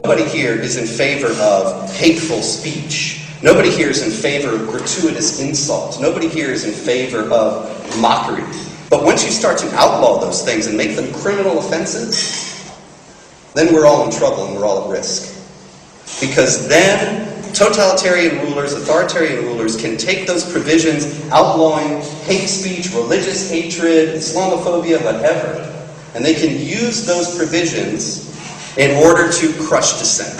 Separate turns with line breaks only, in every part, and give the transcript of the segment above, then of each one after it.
Nobody here is in favor of hateful speech. Nobody here is in favor of gratuitous insult. Nobody here is in favor of mockery. But once you start to outlaw those things and make them criminal offenses, then we're all in trouble and we're all at risk. Because then totalitarian rulers, authoritarian rulers can take those provisions outlawing hate speech, religious hatred, Islamophobia, whatever, and they can use those provisions in order to crush dissent.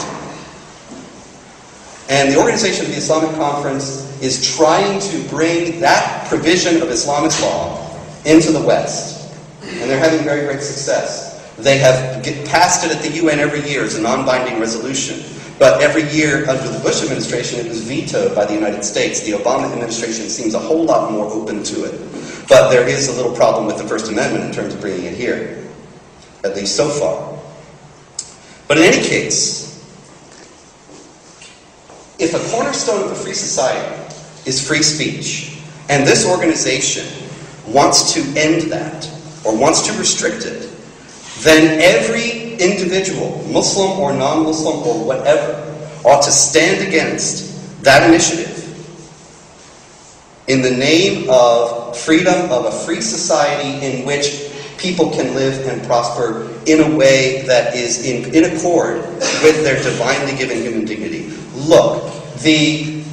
And the organization of the Islamic Conference is trying to bring that provision of Islamic law into the West. And they're having very great success. They have passed it at the UN every year as a non-binding resolution. But every year under the Bush administration, it was vetoed by the United States. The Obama administration seems a whole lot more open to it. But there is a little problem with the First Amendment in terms of bringing it here, at least so far. But in any case, if a cornerstone of a free society is free speech, and this organization wants to end that, or wants to restrict it, then every individual, Muslim or non-Muslim or whatever, ought to stand against that initiative in the name of freedom of a free society in which people can live and prosper in a way that is in accord with their divinely given human dignity. Look, the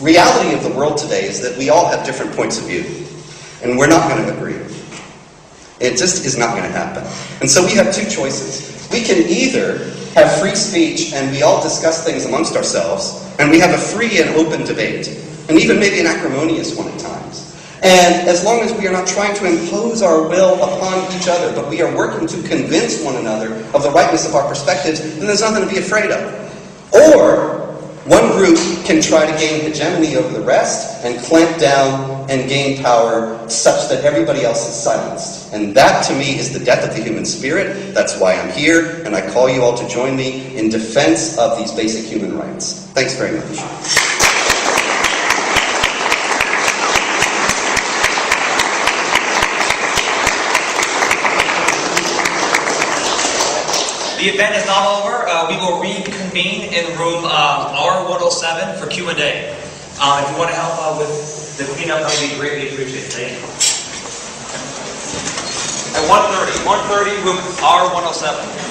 reality of the world today is that we all have different points of view, and we're not going to agree. It just is not going to happen. And so we have two choices. We can either have free speech and we all discuss things amongst ourselves, and we have a free and open debate, and even maybe an acrimonious one at times. And as long as we are not trying to impose our will upon each other, but we are working to convince one another of the rightness of our perspectives, then there's nothing to be afraid of. Or one group can try to gain hegemony over the rest and clamp down and gain power such that everybody else is silenced. And that, to me, is the death of the human spirit. That's why I'm here, and I call you all to join me in defense of these basic human rights. Thanks very much.
The event is not over. We will reconvene in room R107 for Q&A. If you want to help with the cleanup, that would be greatly appreciated. Thank you. At 1:30, room R107.